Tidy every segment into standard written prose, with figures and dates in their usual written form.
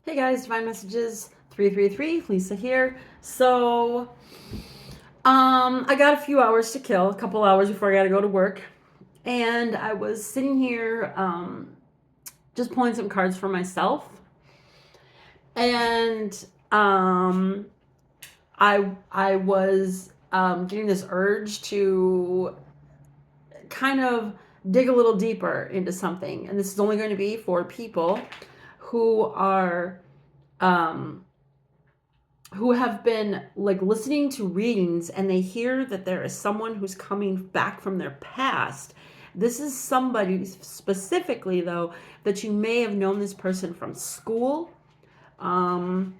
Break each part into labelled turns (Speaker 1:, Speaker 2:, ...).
Speaker 1: Hey guys, Divine Messages 333, Lisa here. I got a few hours to kill, a couple hours before I got to go to work, and I was sitting here just pulling some cards for myself, and I was getting this urge to kind of dig a little deeper into something, and this is only going to be for people who are um, who have been like listening to readings and they hear that there is someone who's coming back from their past. This is somebody specifically, though, that you may have known this person from school, um,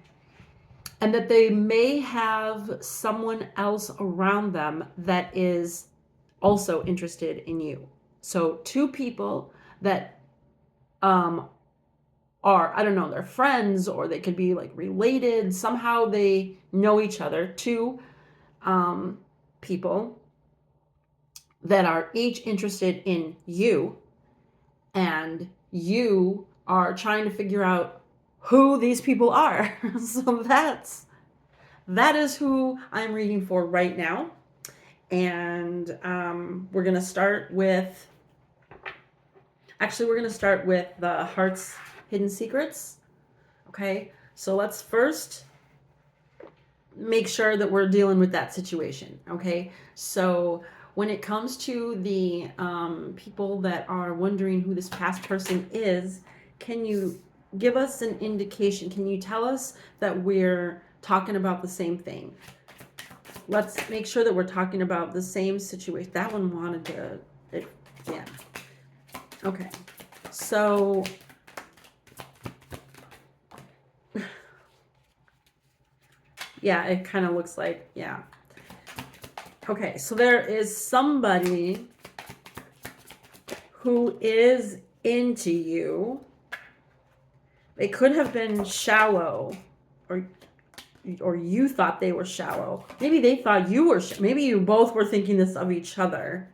Speaker 1: and that they may have someone else around them that is also interested in you. So, two people that um, are, I don't know, they're friends or they could be like related. Somehow they know each other. Two people that are each interested in you, and you are trying to figure out who these people are. So that is who I'm reading for right now. And we're gonna start with the Heart's Hidden Secrets. Okay, so let's first make sure that we're dealing with that situation. Okay, so when it comes to the people that are wondering who this past person is, can you give us an indication? Can you tell us that we're talking about the same thing? Let's make sure that we're talking about the same situation. That one wanted to, yeah. Okay, so yeah, it kind of looks like, yeah. Okay, so there is somebody who is into you. They could have been shallow, or you thought they were shallow. Maybe they thought you were, maybe you both were thinking this of each other.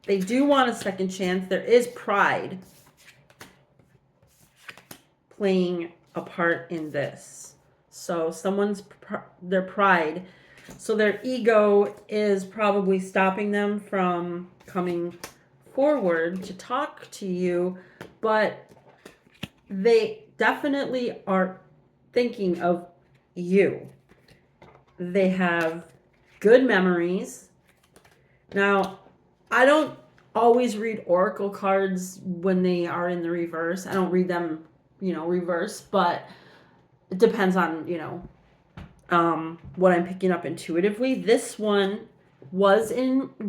Speaker 1: They do want a second chance. There is pride playing a part in this. So their pride, so their ego is probably stopping them from coming forward to talk to you, but they definitely are thinking of you. They have good memories. Now, I don't always read oracle cards when they are in the reverse. I don't read them, reverse, but it depends on, what I'm picking up intuitively. This one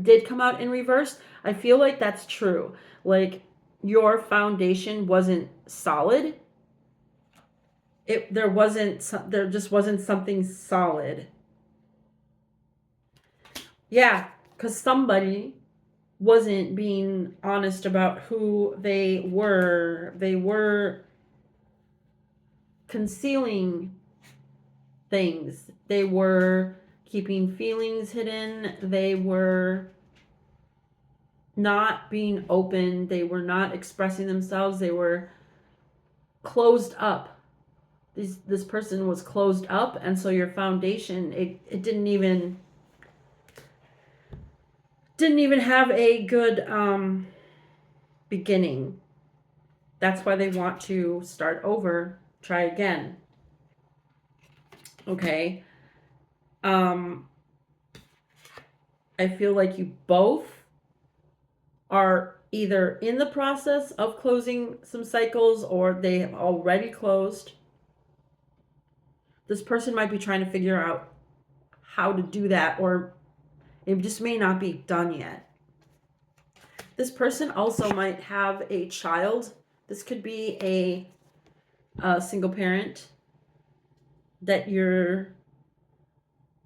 Speaker 1: did come out in reverse. I feel like that's true. Like, your foundation wasn't solid. There just wasn't something solid. Yeah, because somebody wasn't being honest about who they were. They were concealing things. They were keeping feelings hidden. They were not being open. They were not expressing themselves. They were closed up. This person was closed up, and so your foundation, it didn't even have a good beginning. That's why they want to start over, try again. Okay. I feel like you both are either in the process of closing some cycles or they have already closed. This person might be trying to figure out how to do that, or it just may not be done yet. This person also might have a child. This could be a single parent that you're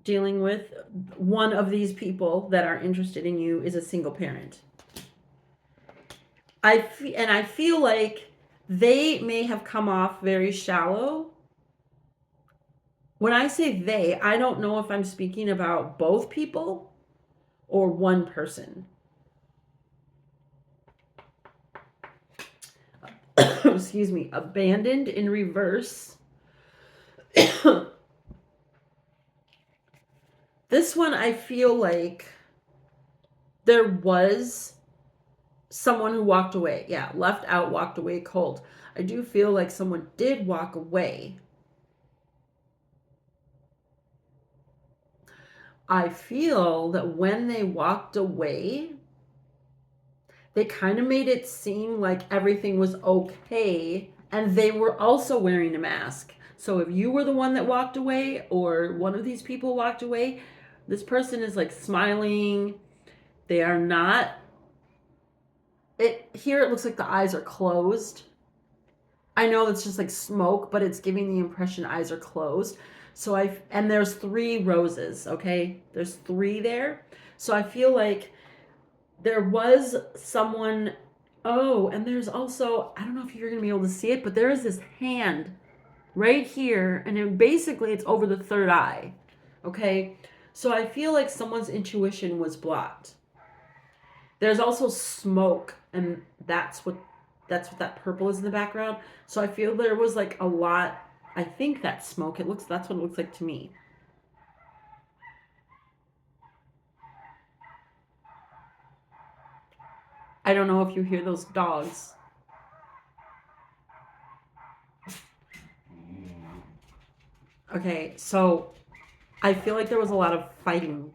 Speaker 1: dealing with. One of these people that are interested in you is a single parent. I feel like they may have come off very shallow. When I say they, I don't know if I'm speaking about both people or one person. excuse me, abandoned in reverse. This one, I feel like there was someone who walked away. Yeah, left out, walked away cold. I do feel like someone did walk away. I feel that when they walked away, they kind of made it seem like everything was okay, and they were also wearing a mask. So if you were the one that walked away, or one of these people walked away, this person is like smiling. They are not. Here it looks like the eyes are closed. I know it's just like smoke, but it's giving the impression eyes are closed. And there's 3 roses, okay? There's 3 there. So I feel like there was someone. Oh, and there's also, I don't know if you're going to be able to see it, but there is this hand right here, and then basically it's over the 3rd eye. Okay? So I feel like someone's intuition was blocked. There's also smoke, and that's what that purple is in the background. So I feel there was like a lot. I think that's smoke. That's what it looks like to me. I don't know if you hear those dogs. Okay, so I feel like there was a lot of fighting.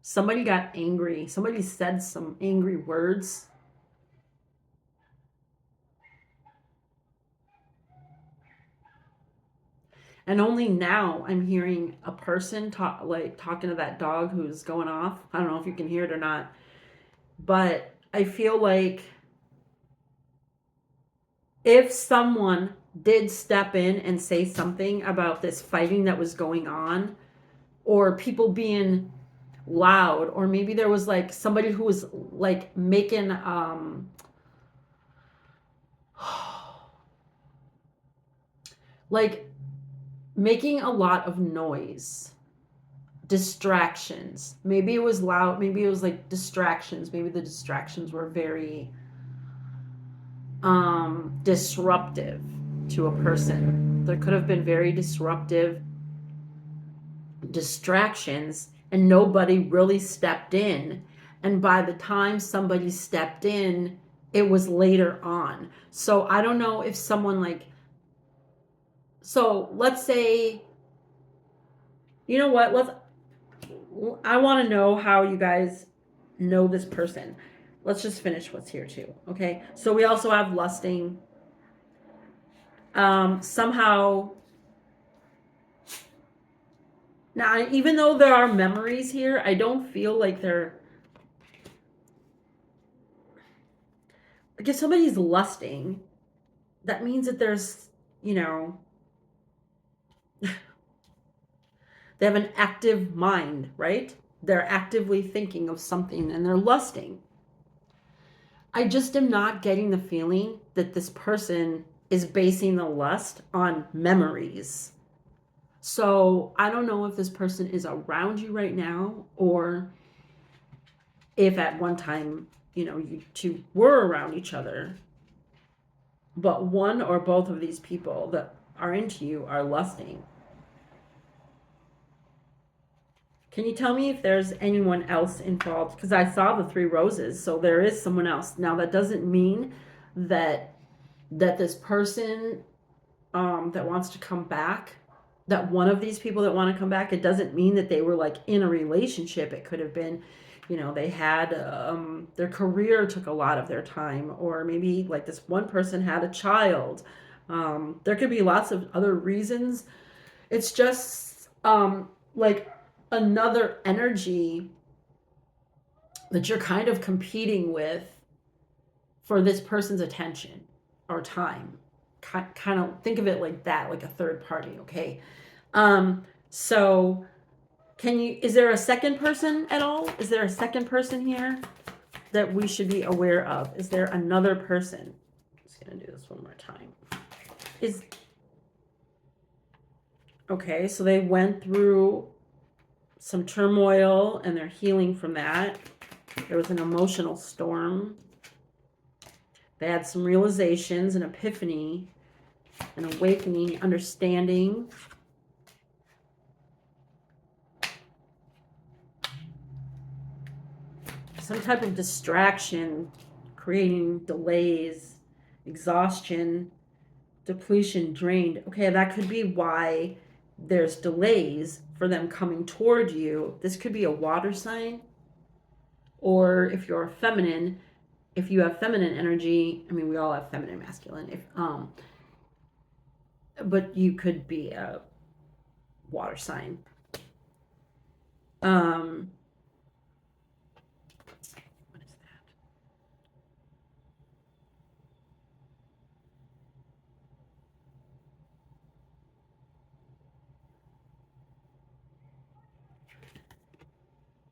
Speaker 1: Somebody got angry. Somebody said some angry words. And only now I'm hearing a person talking to that dog who's going off. I don't know if you can hear it or not. But I feel like if someone did step in and say something about this fighting that was going on, or people being loud, or maybe there was like somebody who was like making like making a lot of noise, distractions. Maybe it was loud, maybe it was like distractions. Maybe the distractions were very disruptive to a person. There could have been very disruptive distractions, and nobody really stepped in. And by the time somebody stepped in, it was later on. So I don't know if someone so let's say, you know what, I want to know how you guys know this person. Let's just finish what's here too. Okay, so we also have lusting. Somehow, now, even though there are memories here, I don't feel like they're, like, if somebody's lusting, that means that there's, they have an active mind, right? They're actively thinking of something and they're lusting. I just am not getting the feeling that this person is basing the lust on memories. So I don't know if this person is around you right now, or if at one time, you 2 were around each other, but one or both of these people that are into you are lusting. Can you tell me if there's anyone else involved? Because I saw the 3 roses, so there is someone else. Now, that doesn't mean that this person that wants to come back, that one of these people that want to come back, it doesn't mean that they were like in a relationship. It could have been, they had their career took a lot of their time, or maybe like this one person had a child. There could be lots of other reasons. It's just like another energy that you're kind of competing with for this person's attention or time. Kind of think of it like that, like a third party. Okay. So is there a second person at all? Is there a second person here that we should be aware of? Is there another person? I'm just going to do this one more time. Okay, so they went through some turmoil and they're healing from that. There was an emotional storm. They had some realizations, an epiphany, an awakening, understanding. Some type of distraction, creating delays, exhaustion, depletion, drained. Okay, that could be why there's delays for them coming toward you. This could be a water sign. Or if you're feminine, if you have feminine energy, I mean, we all have feminine, masculine. But you could be a water sign. What is that?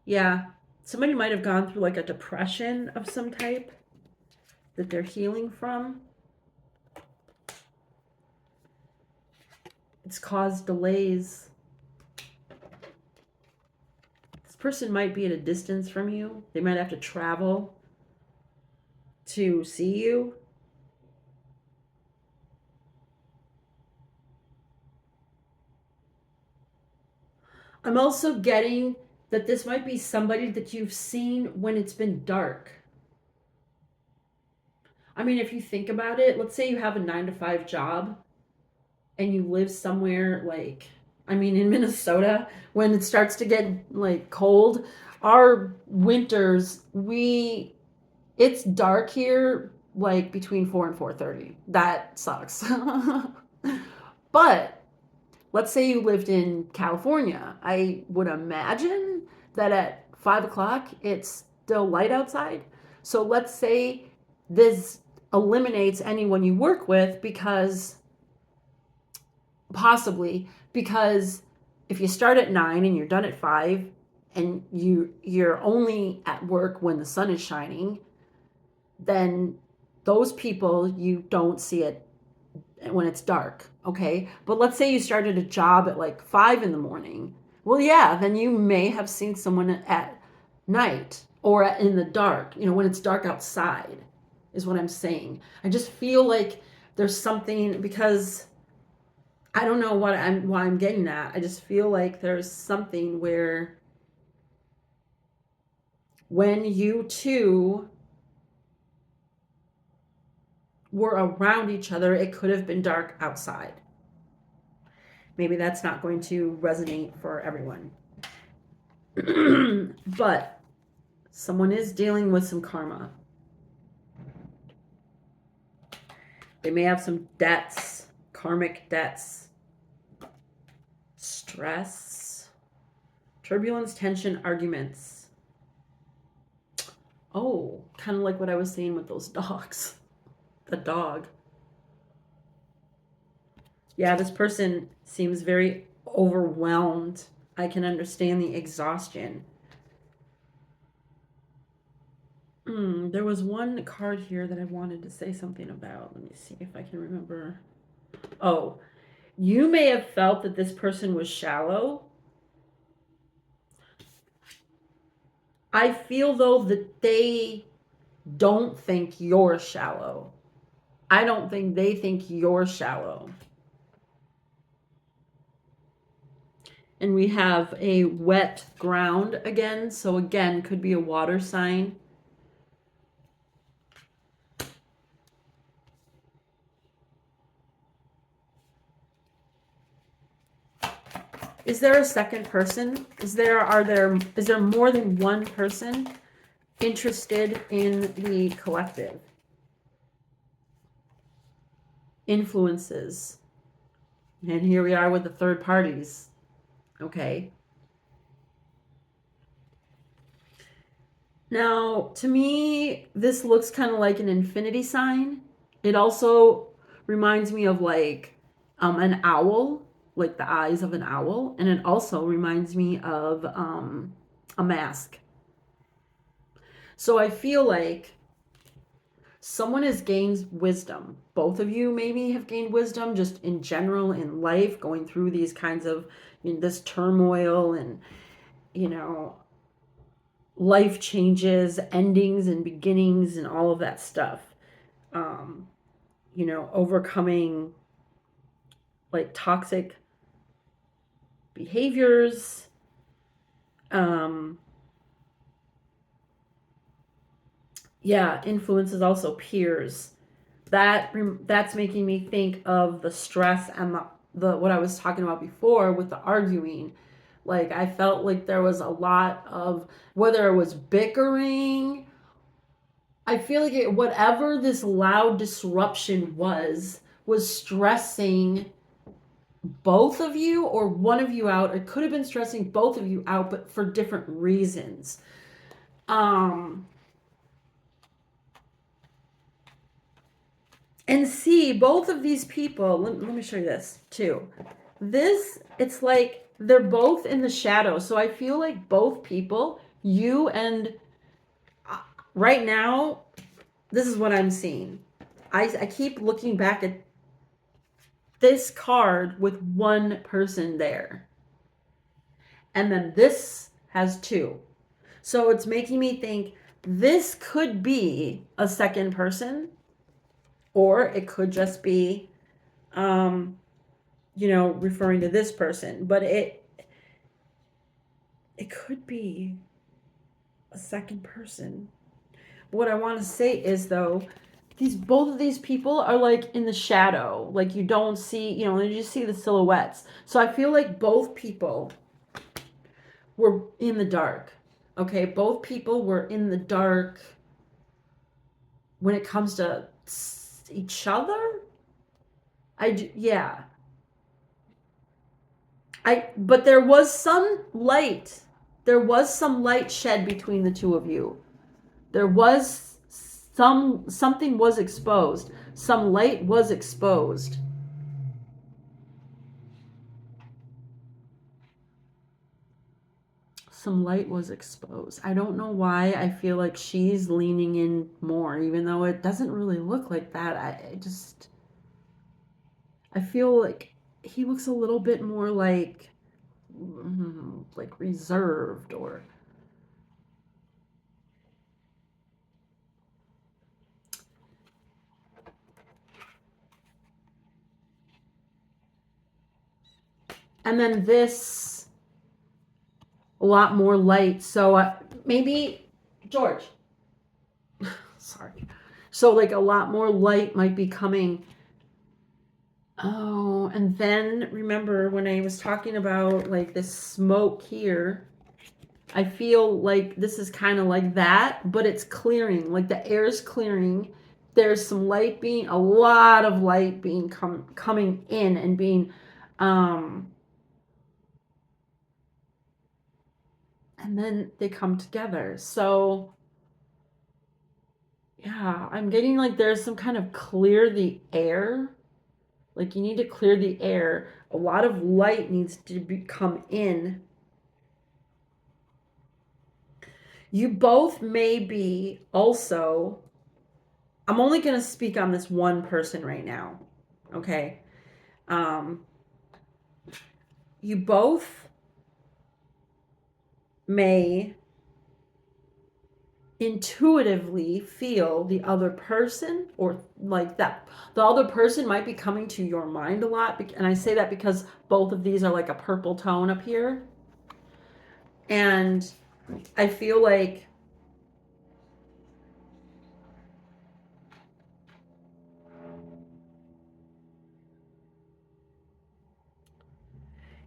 Speaker 1: Yeah, somebody might have gone through like a depression of some type that they're healing from. It's caused delays. This person might be at a distance from you. They might have to travel to see you. I'm also getting that this might be somebody that you've seen when it's been dark. I mean, if you think about it, let's say you have a 9 to 5 job and you live somewhere like, I mean, in Minnesota, when it starts to get like cold, our winters, it's dark here like between 4 and 4:30. That sucks. But let's say you lived in California. I would imagine that at 5 o'clock it's still light outside. So let's say this eliminates anyone you work with, because possibly because if you start at 9 and you're done at 5 and you're only at work when the sun is shining, then those people you don't see it when it's dark. Okay, but let's say you started a job at like 5 in the morning. Well, yeah, then you may have seen someone at night or in the dark, when it's dark outside, is what I'm saying. I just feel like there's something, because I don't know why I'm getting that. I just feel like there's something where when you two were around each other, it could have been dark outside. Maybe that's not going to resonate for everyone. But someone is dealing with some karma. They may have some debts, karmic debts, stress, turbulence, tension, arguments. Oh, kind of like what I was saying with those dogs. The dog. Yeah, this person seems very overwhelmed. I can understand the exhaustion. There was one card here that I wanted to say something about. Let me see if I can remember. Oh, you may have felt that this person was shallow. I feel, though, that they don't think you're shallow. I don't think they think you're shallow. And we have a wet ground again. So again, could be a water sign. Is there a second person? Is there more than one person interested in the collective? Influences. And here we are with the third parties. Okay. Now, to me, this looks kind of like an infinity sign. It also reminds me of like an owl, like the eyes of an owl. And it also reminds me of a mask. So I feel like someone has gained wisdom. Both of you maybe have gained wisdom just in general in life, going through these kinds of, this turmoil and, life changes, endings and beginnings and all of that stuff. um, overcoming like toxic behaviors. Um, yeah, influences also peers. That's making me think of the stress and the what I was talking about before with the arguing. Like I felt like there was a lot of, whether it was bickering, I feel like whatever this loud disruption was stressing both of you or one of you out. It could have been stressing both of you out, but for different reasons. Um, and see, both of these people, let me show you this too. It's like they're both in the shadow. So I feel like both people, you and right now, this is what I'm seeing. I keep looking back at this card with one person there. And then this has two. So it's making me think this could be a second person, or it could just be, referring to this person. But it could be a second person. What I want to say is, though, both of these people are like in the shadow. Like you don't see, you just see the silhouettes. So I feel like both people were in the dark. Okay, both people were in the dark when it comes to each other. Yeah. But there was some light. There was some light shed between the two of you. There was something was exposed. Some light was exposed. Some light was exposed. I don't know why I feel like she's leaning in more, even though it doesn't really look like that. I feel like he looks a little bit more like reserved, or and then this a lot more light. So maybe George. Sorry. So like a lot more light might be coming. Oh, and then remember when I was talking about like this smoke here, I feel like this is kind of like that, but it's clearing. Like the air's clearing. There's some light being, a lot of light being coming in and being, and then they come together. So yeah, I'm getting like there's some kind of clear the air. Like you need to clear the air. A lot of light needs to come in. You both may be also, I'm only going to speak on this one person right now. Okay. Um, you both may intuitively feel the other person, or like that the other person might be coming to your mind a lot. And I say that because both of these are like a purple tone up here. And I feel like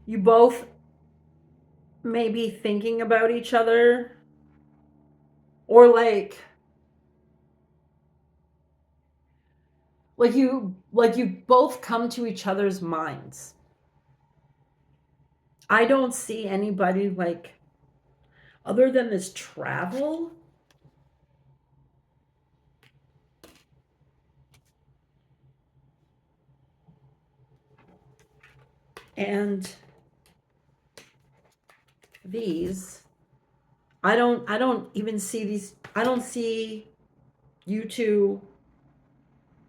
Speaker 1: you both may be thinking about each other, or like you both come to each other's minds. I don't see anybody like, other than this travel and these. I don't even see these. I don't see you two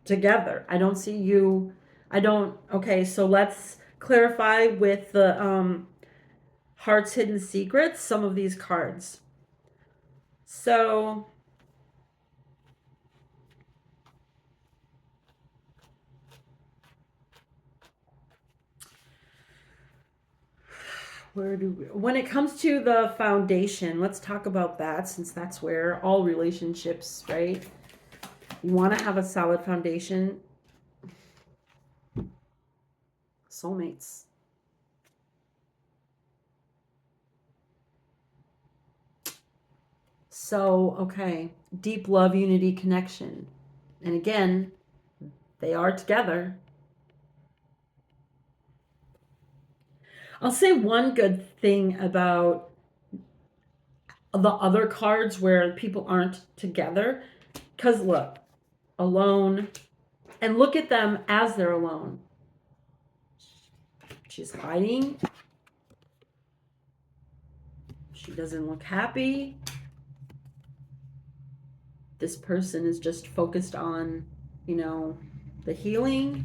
Speaker 1: together. I don't see you. I don't. Okay, so let's clarify with the Heart's Hidden Secrets, some of these cards. So When it comes to the foundation, let's talk about that, since that's where all relationships, right? You want to have a solid foundation. Soulmates. So, okay, deep love, unity, connection. And again, they are together. I'll say one good thing about the other cards where people aren't together, because look, alone, and look at them as they're alone. She's hiding. She doesn't look happy. This person is just focused on, the healing.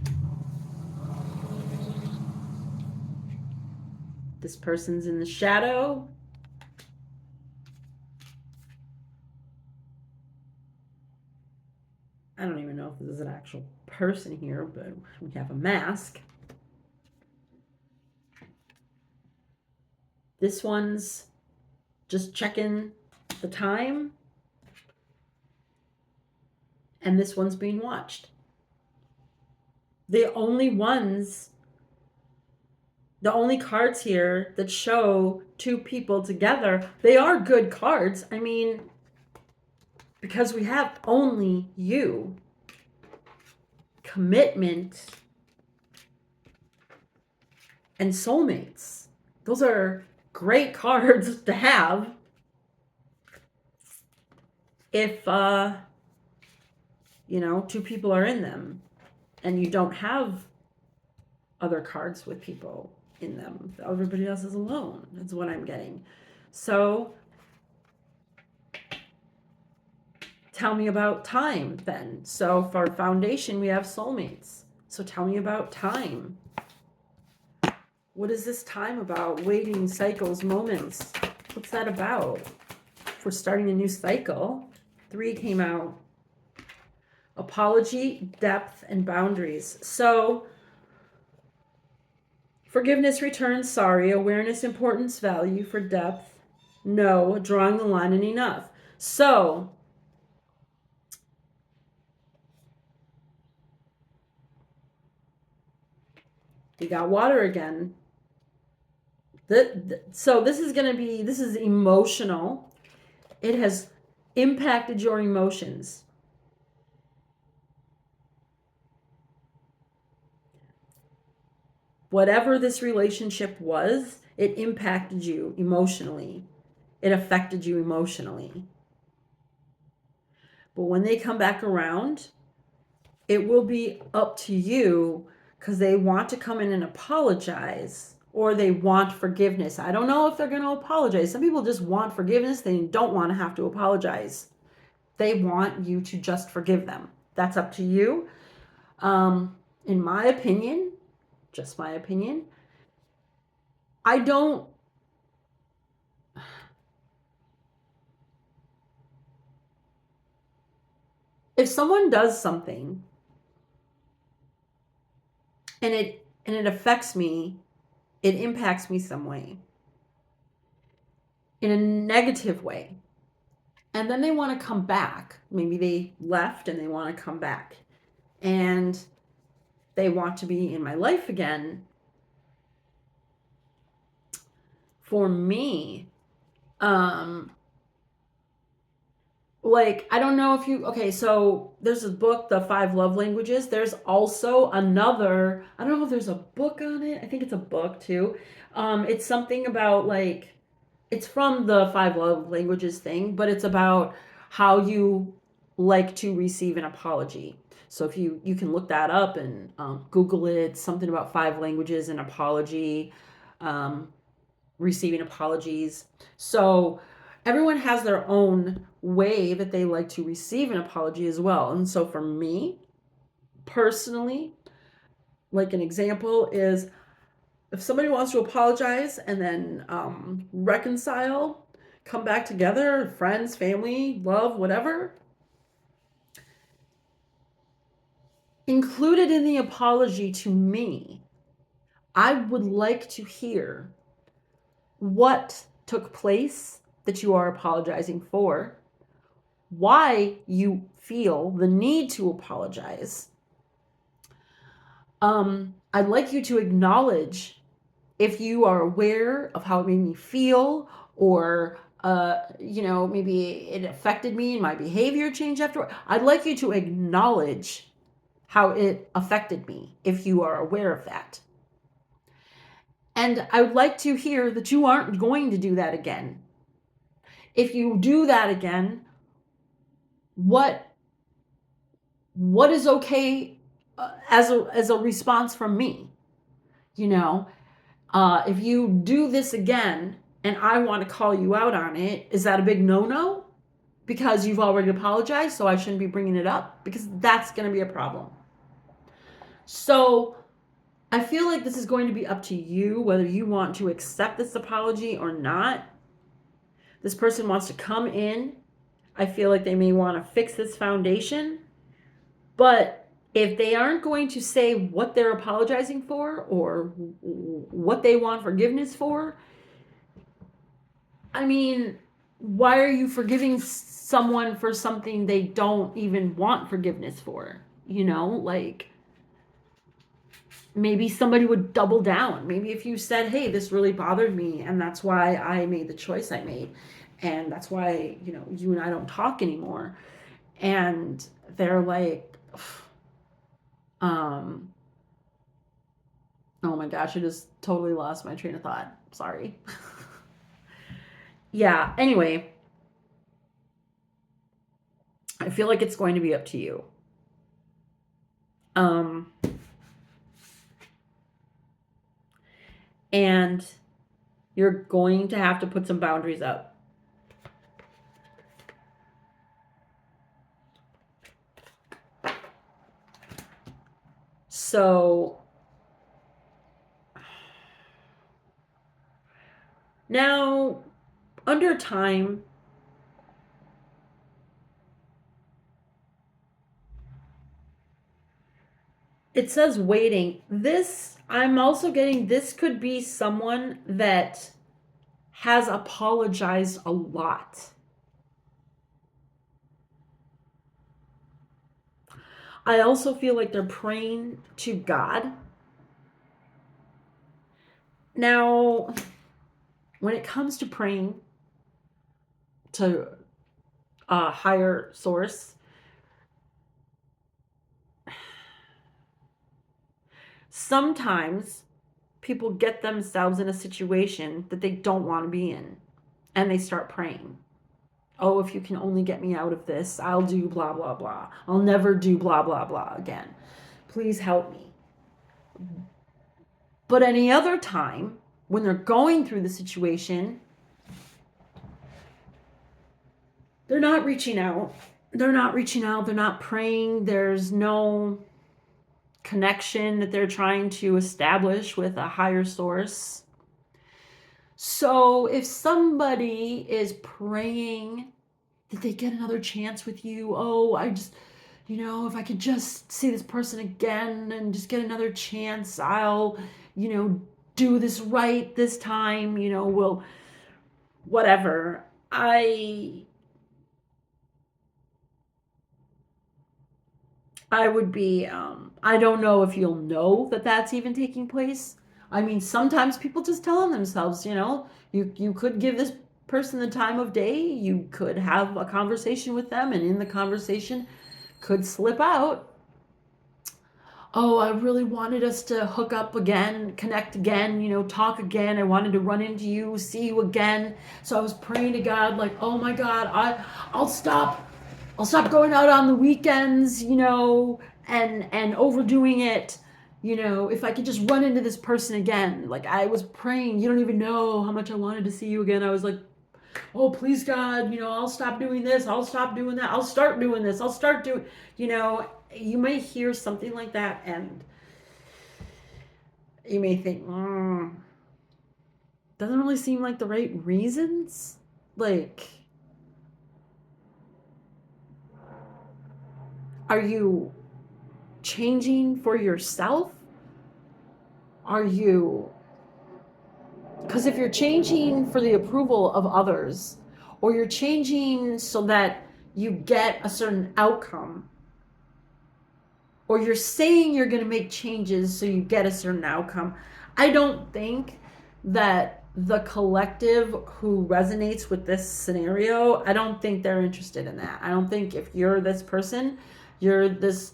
Speaker 1: This person's in the shadow. I don't even know if this is an actual person here, but we have a mask. This one's just checking the time. And this one's being watched. The only cards here that show two people together, they are good cards. I mean, because we have only you, commitment, and soulmates. Those are great cards to have if two people are in them and you don't have other cards with people in them. Everybody else is alone. That's what I'm getting. So tell me about time then. So for foundation, we have soulmates. So tell me about time. What is this time about? Waiting, cycles, moments. What's that about? If we're starting a new cycle, 3 came out. Apology, depth, and boundaries. So forgiveness, return, sorry, awareness, importance, value, for depth, no, drawing the line, and enough. So you got water again. So this is emotional. It has impacted your emotions. Whatever this relationship was, it impacted you emotionally. It affected you emotionally. But when they come back around, it will be up to you, because they want to come in and apologize, or they want forgiveness. I don't know if they're going to apologize. Some people just want forgiveness. They don't want to have to apologize. They want you to just forgive them. That's up to you. In my opinion, just my opinion, I don't. If someone does something and it affects me, it impacts me some way, in a negative way, and then they want to come back. Maybe they left and they want to come back, and they want to be in my life again. For me, like, I don't know if you, okay, so there's this book, The 5 Love Languages. There's also another, I don't know if there's a book on it. I think it's a book too. It's something about, like, it's from the 5 Love Languages thing, but it's about how you like to receive an apology. So if you can look that up and Google it, something about 5 languages and apology, receiving apologies. So everyone has their own way that they like to receive an apology as well. And so for me, personally, like, an example is, if somebody wants to apologize and then reconcile, come back together, friends, family, love, whatever, included in the apology to me, I would like to hear what took place that you are apologizing for, why you feel the need to apologize. I'd like you to acknowledge if you are aware of how it made me feel, or maybe it affected me and my behavior changed after. I'd like you to acknowledge how it affected me if you are aware of that. And I would like to hear that you aren't going to do that again. If you do that again, what is okay as a response from me? If you do this again and I want to call you out on it, is that a big no-no? Because you've already apologized, so I shouldn't be bringing it up? Because that's going to be a problem. So I feel like this is going to be up to you whether you want to accept this apology or not. This person wants to come in. I feel like they may want to fix this foundation. But if they aren't going to say what they're apologizing for or what they want forgiveness for, I mean, why are you forgiving someone for something they don't even want forgiveness for? Maybe somebody would double down. Maybe if you said, hey, this really bothered me, and that's why I made the choice I made, and that's why, you and I don't talk anymore. And they're like, oh my gosh, I just totally lost my train of thought. Sorry. Yeah, anyway, I feel like it's going to be up to you. And you're going to have to put some boundaries up. So now, under time, it says waiting. I'm also getting, this could be someone that has apologized a lot. I also feel like they're praying to God. Now, when it comes to praying to a higher source, sometimes people get themselves in a situation that they don't want to be in, and they start praying. Oh, if you can only get me out of this, I'll do blah, blah, blah. I'll never do blah, blah, blah again. Please help me. But any other time, when they're going through the situation, they're not reaching out. They're not praying. There's no connection that they're trying to establish with a higher source. So if somebody is praying that they get another chance with you, oh, I just, if I could just see this person again and just get another chance, I'll, do this right this time, we'll, whatever. I would be, I don't know if you'll know that that's even taking place. I mean, sometimes people just tell themselves, you could give this person the time of day. You could have a conversation with them, and in the conversation could slip out, oh, I really wanted us to hook up again, connect again, talk again. I wanted to run into you, see you again. So I was praying to God, like, oh my God, I'll stop going out on the weekends, and overdoing it. If I could just run into this person again. Like, I was praying, you don't even know how much I wanted to see you again. I was like, oh, please God, I'll stop doing this, I'll stop doing that, I'll start doing this, I'll start doing, you may hear something like that, and you may think, doesn't really seem like the right reasons. Like, are you changing for yourself? Are you Because if you're changing for the approval of others, or you're changing so that you get a certain outcome, or you're saying you're going to make changes so you get a certain outcome, I don't think that the collective who resonates with this scenario, I don't think they're interested in that. I don't think if you're this person, you're this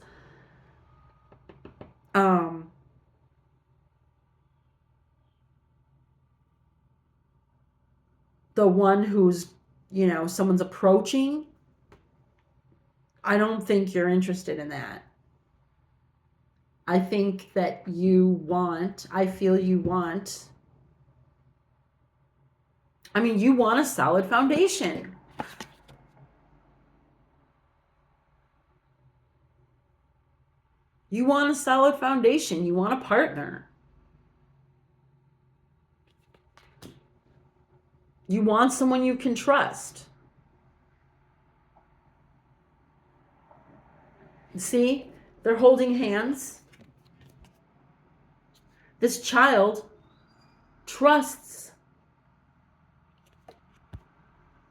Speaker 1: the one who's, someone's approaching, I don't think you're interested in that. I think that you want a solid foundation. You want a solid foundation. You want a partner. You want someone you can trust. See, they're holding hands. This child trusts.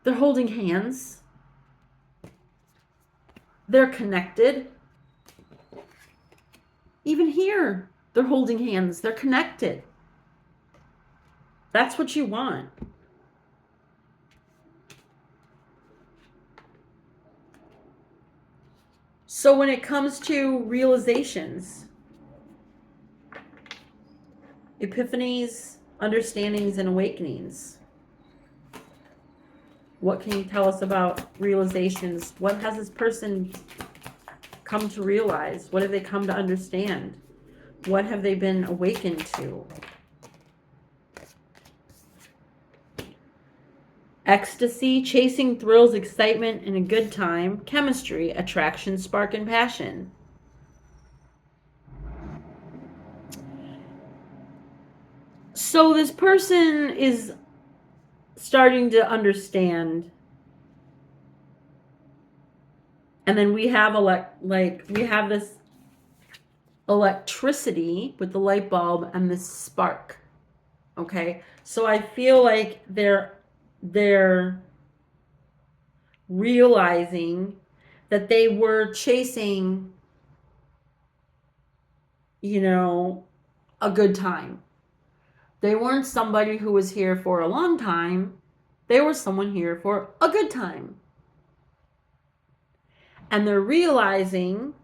Speaker 1: They're holding hands. They're connected. Even here, they're holding hands. They're connected. That's what you want. So when it comes to realizations, epiphanies, understandings, and awakenings, what can you tell us about realizations? What has this person come to realize? What have they come to understand? What have they been awakened to? Ecstasy, chasing thrills, excitement, and a good time. Chemistry, attraction, spark, and passion. So this person is starting to understand. And then we have we have this electricity with the light bulb and this spark. Okay? So I feel like they're realizing that they were chasing, a good time. They weren't somebody who was here for a long time. They were someone here for a good time. And they're realizing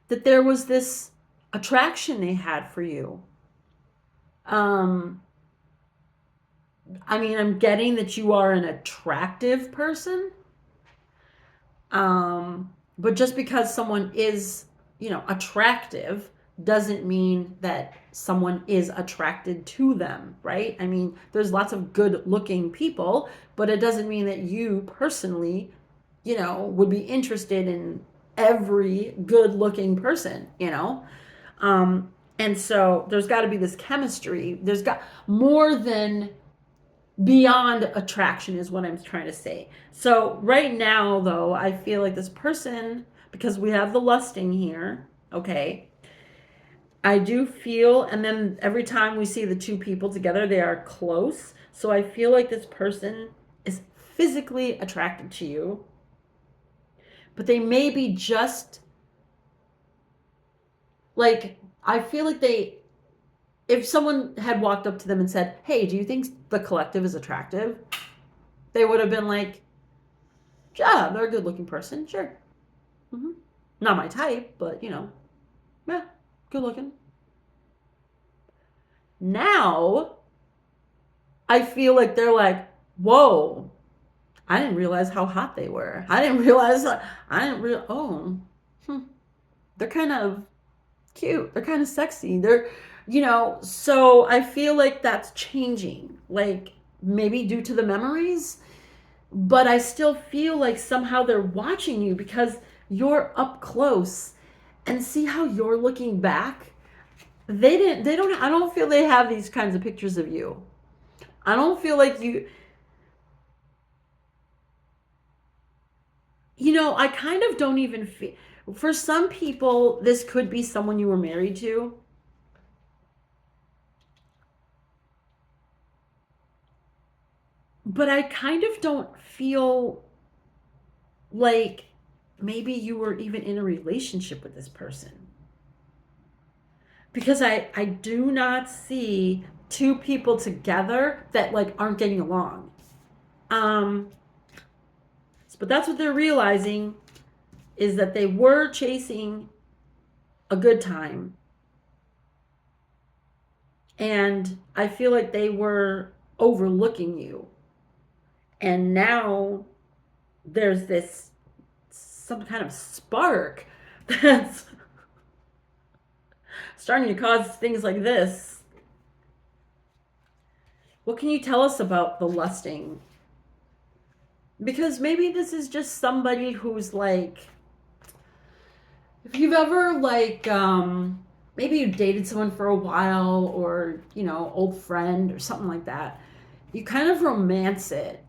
Speaker 1: that there was this attraction they had for you. I'm getting that you are an attractive person. But just because someone is, attractive doesn't mean that someone is attracted to them, right? There's lots of good-looking people, but it doesn't mean that you personally, would be interested in every good-looking person, and so there's got to be this chemistry. There's got more than beyond attraction is what I'm trying to say. So right now, though, I feel like this person, because we have the lusting here, okay, I do feel, and then every time we see the two people together, they are close. So I feel like this person is physically attracted to you, but they may be just I feel like if someone had walked up to them and said, hey, do you think the collective is attractive? They would have been like, yeah, they're a good looking person. Sure. Mm-hmm. Not my type, but yeah, good looking. Now, I feel like they're like, whoa, I didn't realize how hot they were. They're kind of cute. They're kind of sexy. They're, so I feel like that's changing, maybe due to the memories, but I still feel like somehow they're watching you because you're up close, and see how you're looking back. I don't feel they have these kinds of pictures of you. I don't feel like I kind of don't even feel, for some people, this could be someone you were married to. But I kind of don't feel like maybe you were even in a relationship with this person. Because I do not see two people together that like aren't getting along. Um, but that's what they're realizing, is that they were chasing a good time. And I feel like they were overlooking you. And now there's this some kind of spark that's starting to cause things like this. What can you tell us about the lusting? Because maybe this is just somebody who's like, if you've ever like maybe you dated someone for a while, or old friend or something like that, you kind of romance it.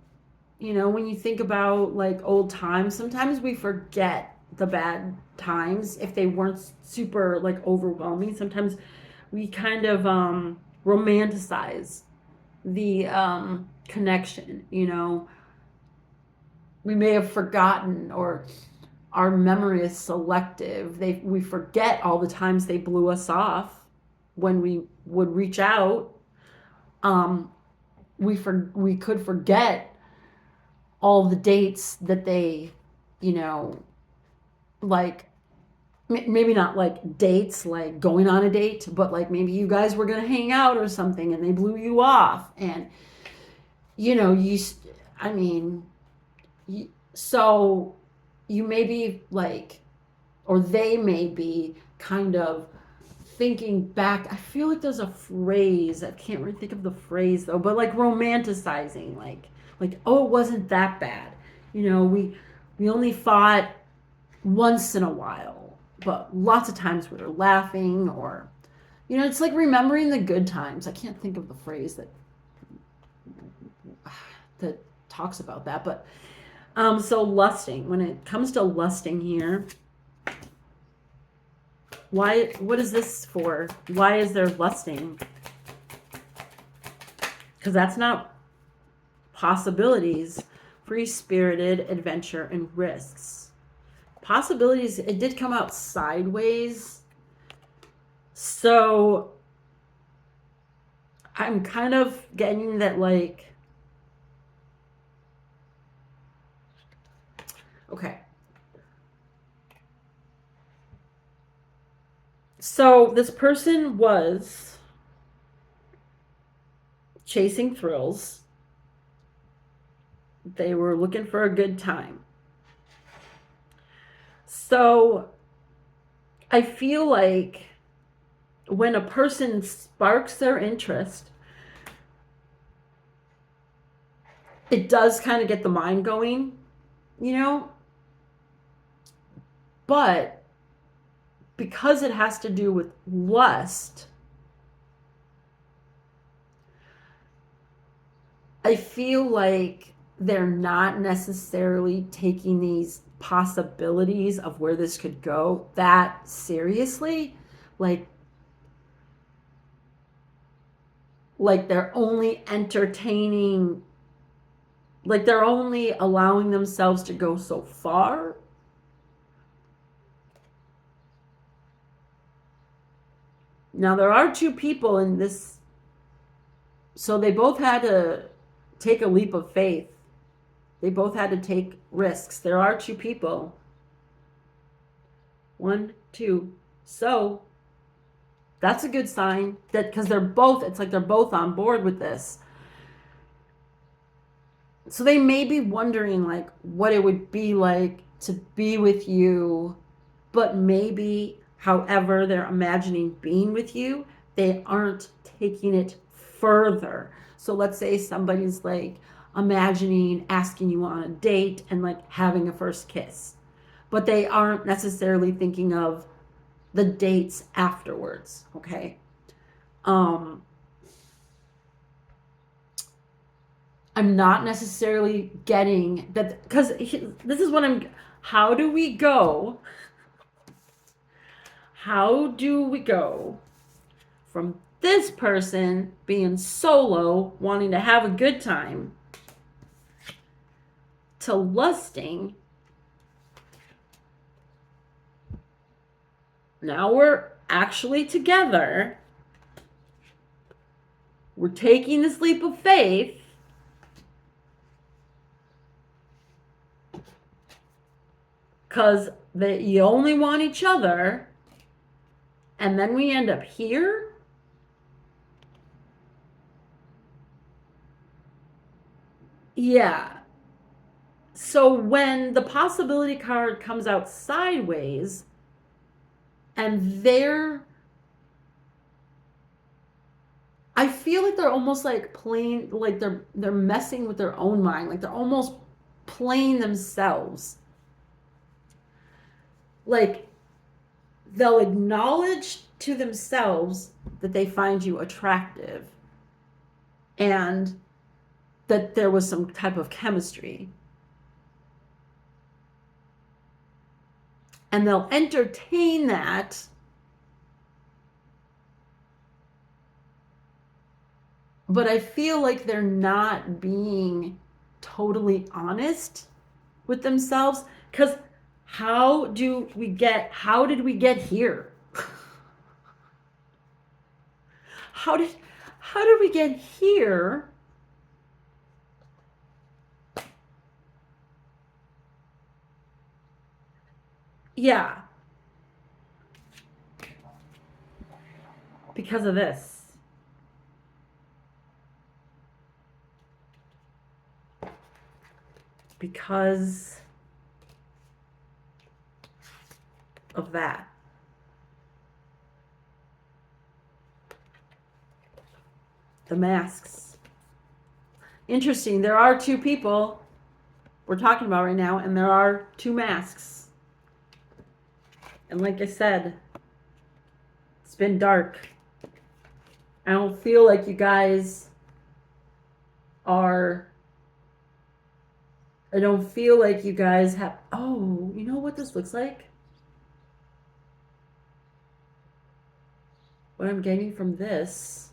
Speaker 1: When you think about like old times, sometimes we forget the bad times if they weren't super like overwhelming. Sometimes we kind of romanticize the connection. We may have forgotten, or our memory is selective. We forget all the times they blew us off when we would reach out. We could forget all the dates that they, like maybe not like dates like going on a date, but like maybe you guys were gonna hang out or something and they blew you off, and you I mean so you may be like, or they may be kind of thinking back. I feel like there's a phrase, I can't really think of the phrase though, but like romanticizing, like oh, it wasn't that bad. We only fought once in a while, but lots of times we were laughing, or it's like remembering the good times. I can't think of the phrase that talks about that, but so lusting, when it comes to lusting here, what is this for? Why is there lusting? Because that's not possibilities, free-spirited adventure and risks. Possibilities, it did come out sideways. So I'm kind of getting that, like, okay. So this person was chasing thrills. They were looking for a good time. So I feel like when a person sparks their interest, it does kind of get the mind going, but because it has to do with lust, I feel like they're not necessarily taking these possibilities of where this could go that seriously. Like they're only entertaining, like they're only allowing themselves to go so far. Now there are two people in this, so they both had to take a leap of faith. They both had to take risks. There are two people. 1, 2. So that's a good sign, that because it's like they're both on board with this. So they may be wondering like what it would be like to be with you, but maybe however they're imagining being with you, they aren't taking it further. So let's say somebody's like imagining asking you on a date and like having a first kiss, but they aren't necessarily thinking of the dates afterwards. Okay. I'm not necessarily getting that, because this is what I'm, how do we go from this person being solo, wanting to have a good time, to lusting. Now we're actually together. We're taking this leap of faith. Because you only want each other. And then we end up here. Yeah. So when the possibility card comes out sideways, and I feel like they're almost like playing, like they're messing with their own mind, like they're almost playing themselves. Like they'll acknowledge to themselves that they find you attractive and that there was some type of chemistry. And they'll entertain that, but I feel like they're not being totally honest with themselves, because how did we get here? How did we get here? Yeah. Because of this. Because of that. The masks. Interesting. There are two people we're talking about right now, and there are two masks. And like I said, it's been dark. I don't feel like you guys are... I don't feel like you guys have... Oh, you know what this looks like? What I'm getting from this...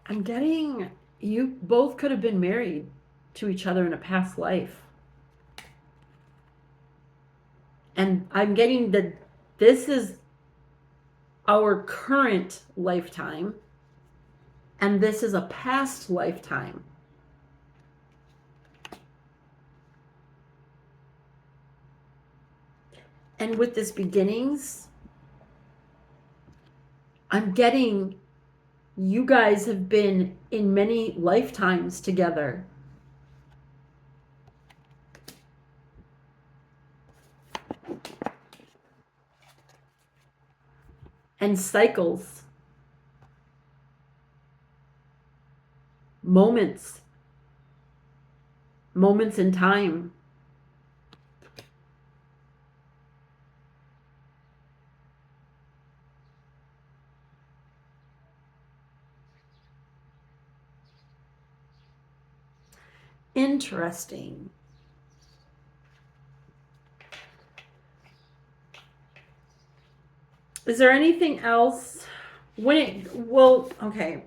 Speaker 1: I'm getting... You both could have been married to each other in a past life. And I'm getting that this is our current lifetime, and this is a past lifetime. And with this beginnings, I'm getting you guys have been in many lifetimes together. And cycles. Moments in time. Interesting. Is there anything else? Okay.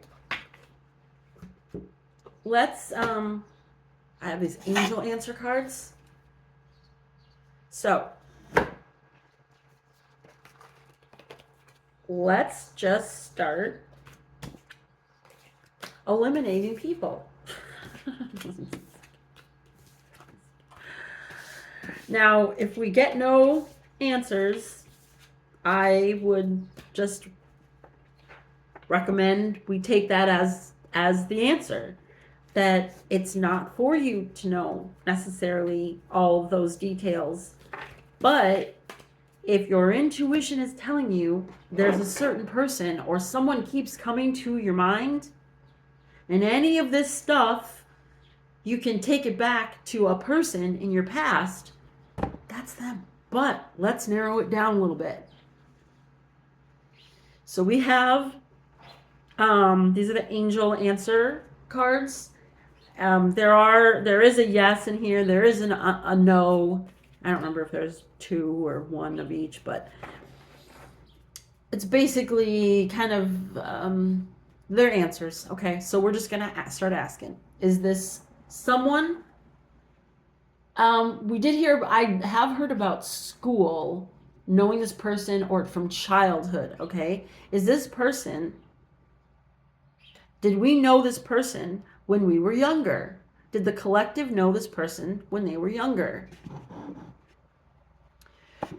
Speaker 1: Let's, I have these angel answer cards. So, let's just start eliminating people. Now, if we get no answers, I would just recommend we take that as the answer. That it's not for you to know necessarily all of those details. But if your intuition is telling you there's a certain person or someone keeps coming to your mind, and any of this stuff, you can take it back to a person in your past, that's them. But let's narrow it down a little bit. So we have, these are the angel answer cards. There is a yes in here. There is a no. I don't remember if there's two or one of each, but it's basically kind of their answers. Okay, so we're just gonna start asking: is this someone? We did hear. I have heard about school, knowing this person, or from childhood. Okay, is this person? Did we know this person when we were younger? Did the collective know this person when they were younger?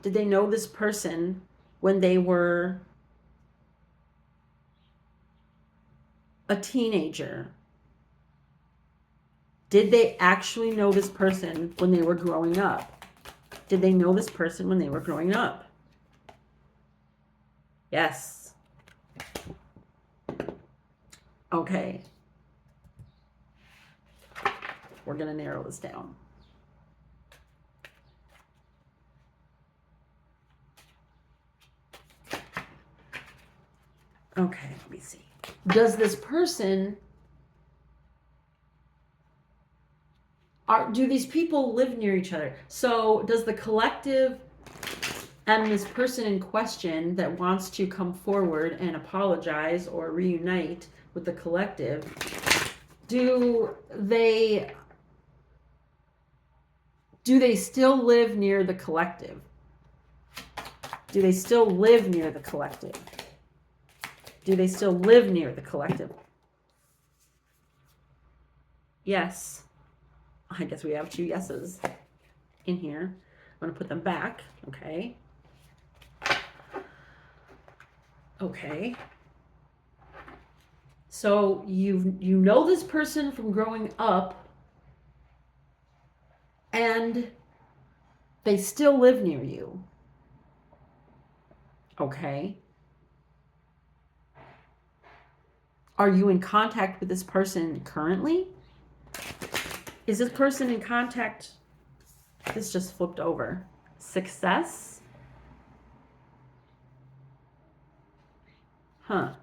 Speaker 1: Did they know this person when they were a teenager? Did they actually know this person when they were growing up? Did they know this person when they were growing up? Yes. Okay. We're going to narrow this down. Okay, let me see. Does this person, do these people live near each other? So does the collective and this person in question that wants to come forward and apologize or reunite with the collective, do they still live near the collective? Do they still live near the collective? Do they still live near the collective? Yes. I guess we have 2 yeses in here. I'm going to put them back. Okay. Okay. So you know this person from growing up, and they still live near you. Okay. Are you in contact with this person currently? Is this person in contact? This just flipped over. Success? Huh.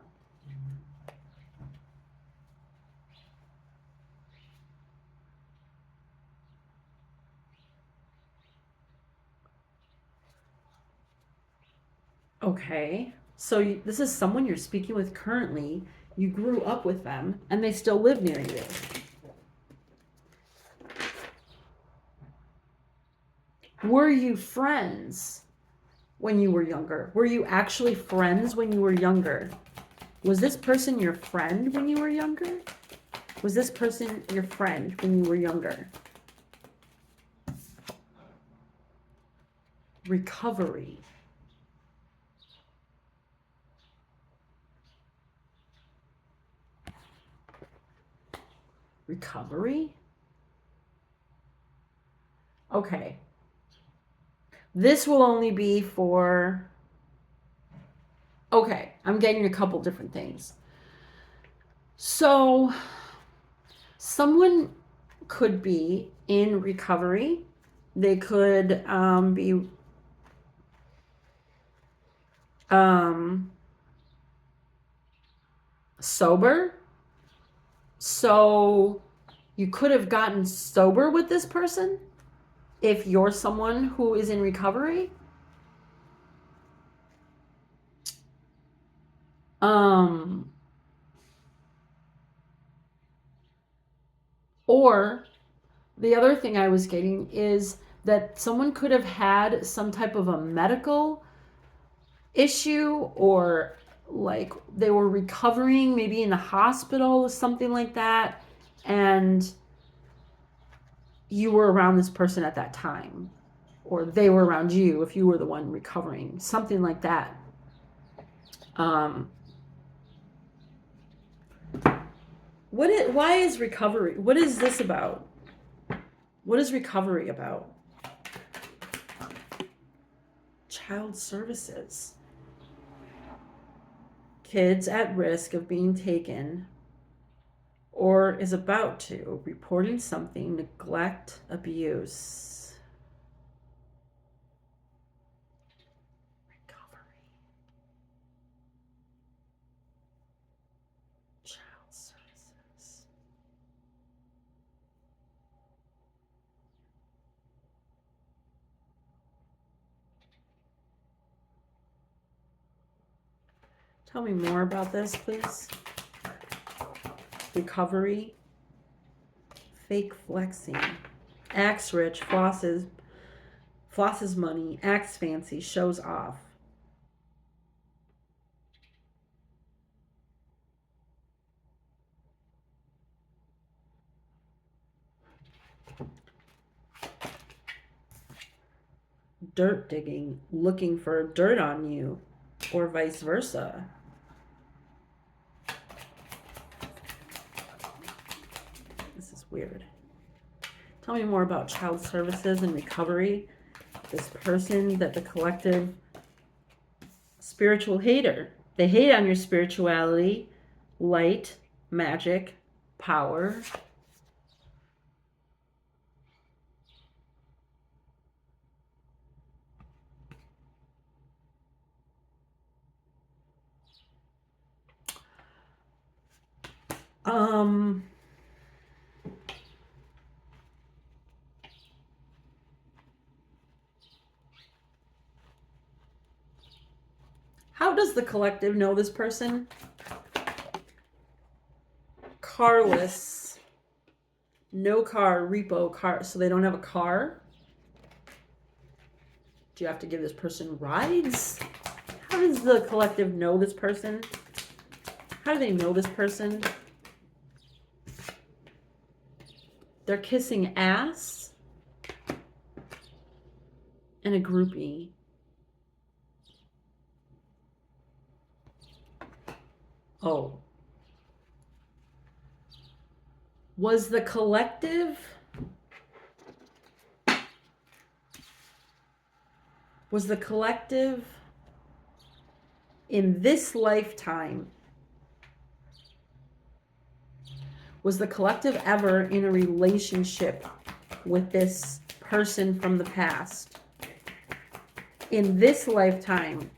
Speaker 1: Okay. So this is someone you're speaking with currently. You grew up with them, and they still live near you. Were you friends when you were younger? Were you actually friends when you were younger? Was this person your friend when you were younger? Was this person your friend when you were younger? Recovery. Recovery? Okay. This will only be for... Okay, I'm getting a couple different things. So, someone could be in recovery. They could be sober. So, you could have gotten sober with this person if you're someone who is in recovery. Or the other thing I was getting is that someone could have had some type of a medical issue, or like they were recovering maybe in the hospital or something like that, and you were around this person at that time, or they were around you if you were the one recovering, something like that. Why is recovery? What is this about? What is recovery about? Child services. Kids at risk of being taken or is about to, reporting something, neglect, abuse. Recovery. Child services. Tell me more about this, please. Recovery. Fake flexing. Acts rich, flosses money, acts fancy, shows off. Dirt digging, looking for dirt on you, or vice versa. This is weird. Tell me more about child services and recovery. This person that the collective spiritual hater. They hate on your spirituality, light, magic, power. How does the collective know this person? Carless. No car, repo car. So they don't have a car? Do you have to give this person rides? How does the collective know this person? How do they know this person? They're kissing ass and a groupie. Oh. Was the collective in this lifetime, was the collective ever in a relationship with this person from the past? In this lifetime,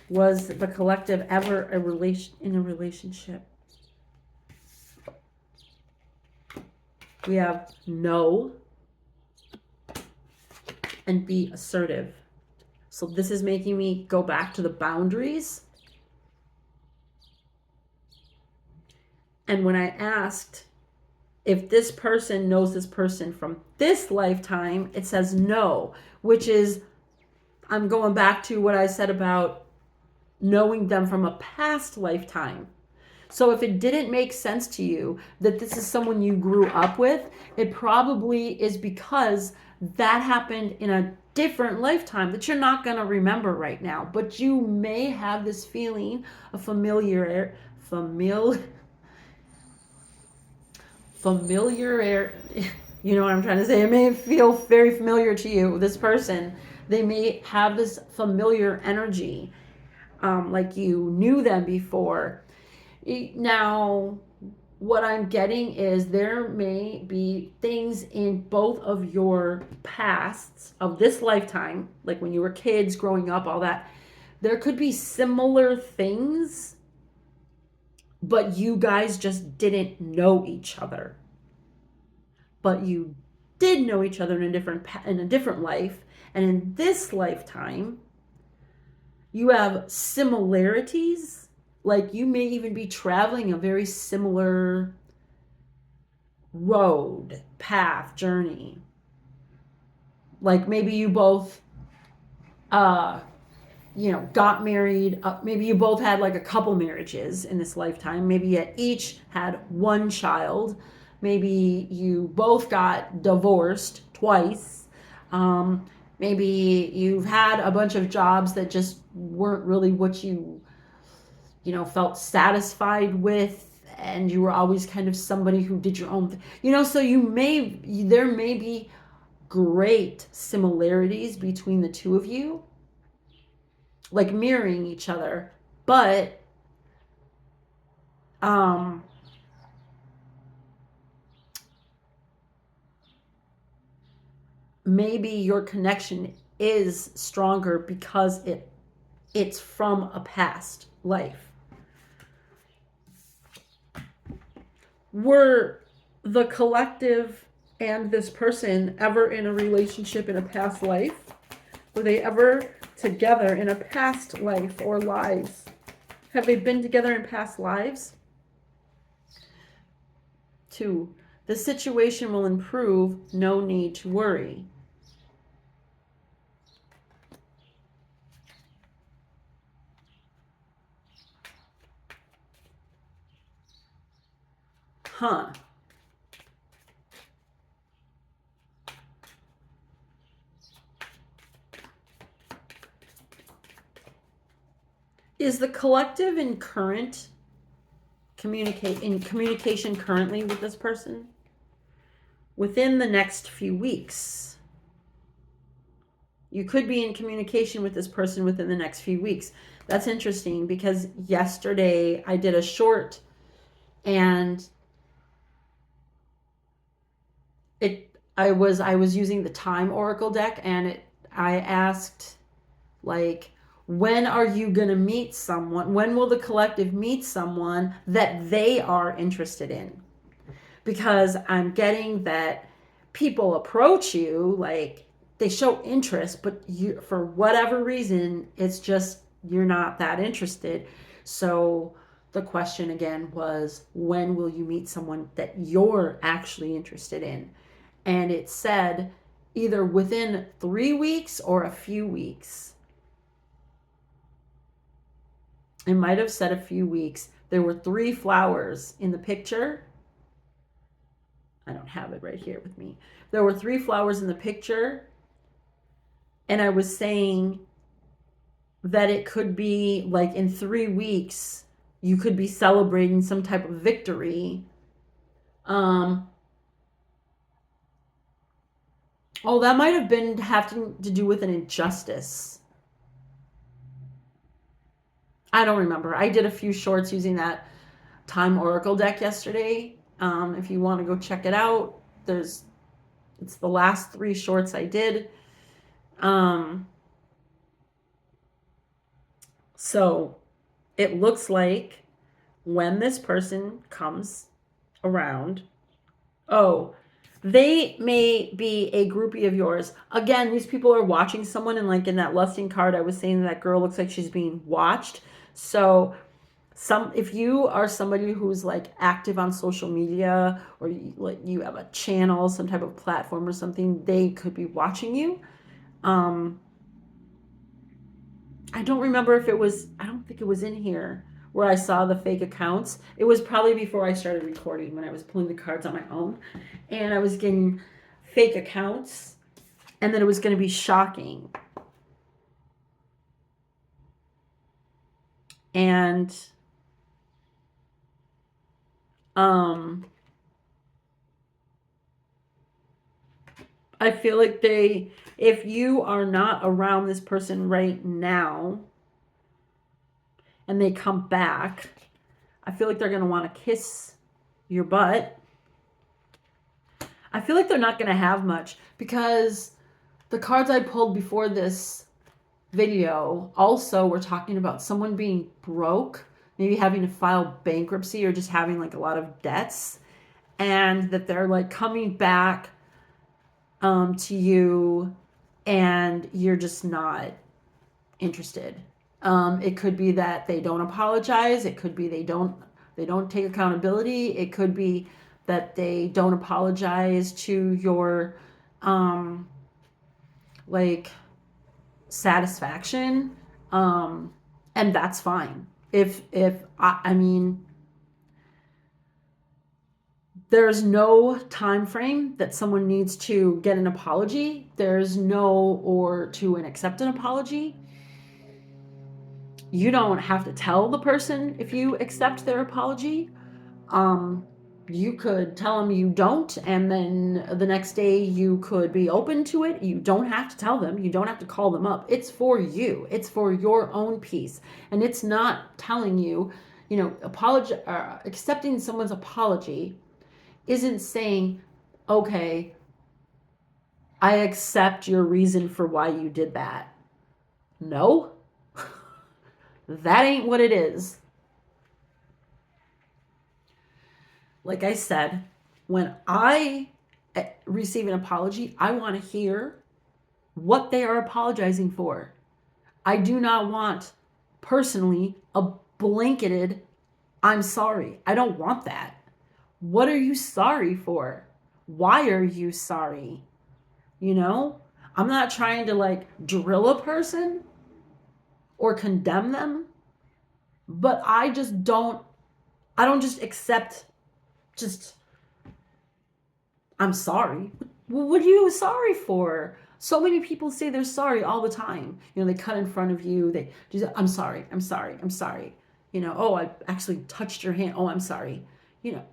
Speaker 1: was the collective ever in a relationship? We have no and be assertive. So this is making me go back to the boundaries. And when I asked if this person knows this person from this lifetime, it says no, which is, I'm going back to what I said about knowing them from a past lifetime. So if it didn't make sense to you that this is someone you grew up with, it probably is because that happened in a different lifetime that you're not going to remember right now. But you may have this feeling of familiar, you know what I'm trying to say? It may feel very familiar to you, this person. They may have this familiar energy, like you knew them before. Now, what I'm getting is there may be things in both of your pasts of this lifetime, like when you were kids, growing up, all that. There could be similar things, but you guys just didn't know each other. But you did know each other in a different life, and in this lifetime, you have similarities. Like you may even be traveling a very similar road, path, journey. Like maybe you both, got married. Maybe you both had like a couple marriages in this lifetime. Maybe you each had one child. Maybe you both got divorced twice. Maybe you've had a bunch of jobs that just weren't really what you felt satisfied with, and you were always kind of somebody who did your own thing. So there may be great similarities between the two of you, like mirroring each other, but maybe your connection is stronger because it's from a past life. Were the collective and this person ever in a relationship in a past life? Were they ever together in a past life or lives? Have they been together in past lives? 2, the situation will improve, no need to worry. Huh. Is the collective in communication currently with this person? Within the next few weeks. You could be in communication with this person within the next few weeks. That's interesting because yesterday I did a short and I was using the Time Oracle deck, and I asked, like, when are you going to meet someone? When will the collective meet someone that they are interested in? Because I'm getting that people approach you, like, they show interest, but you, for whatever reason, it's just you're not that interested. So the question again was, when will you meet someone that you're actually interested in? And it said either within 3 weeks or a few weeks. It might have said a few weeks. There were 3 flowers in the picture. I don't have it right here with me. There were 3 flowers in the picture. And I was saying that it could be like in 3 weeks, you could be celebrating some type of victory. Oh, that might have been having to do with an injustice. I don't remember. I did a few shorts using that Time Oracle deck yesterday. If you want to go check it out, it's the last 3 shorts I did. So it looks like when this person comes around, they may be a groupie of yours. Again, these people are watching someone, and like in that lusting card, I was saying that girl looks like she's being watched. So if you are somebody who's like active on social media, or you have a channel, some type of platform or something, they could be watching you. I don't remember if it was, I don't think it was in here where I saw the fake accounts. It was probably before I started recording, when I was pulling the cards on my own, and I was getting fake accounts, and then it was going to be shocking. And I feel like if you are not around this person right now and they come back, I feel like they're going to want to kiss your butt. I feel like they're not going to have much, because the cards I pulled before this video also were talking about someone being broke, maybe having to file bankruptcy, or just having like a lot of debts, and that they're like coming back to you and you're just not interested. It could be that they don't apologize. It could be they don't take accountability. It could be that they don't apologize to your like satisfaction, and that's fine. If I mean, there's no time frame that someone needs to get an apology. There's no or to accept an apology. You don't have to tell the person if you accept their apology. You could tell them you don't, and then the next day you could be open to it. You don't have to tell them. You don't have to call them up. It's for you. It's for your own peace. And it's not telling you, accepting someone's apology isn't saying, okay, I accept your reason for why you did that. No, that ain't what it is. Like I said, when I receive an apology, I want to hear what they are apologizing for. I do not want, personally, a blanketed, I'm sorry. I don't want that. What are you sorry for? Why are you sorry? You know, I'm not trying to like drill a person or condemn them, but I don't just accept just, I'm sorry. What are you sorry for? So many people say they're sorry all the time. You know, they cut in front of you. They just, I'm sorry, I'm sorry, I'm sorry. You know, oh, I actually touched your hand. Oh, I'm sorry. You know,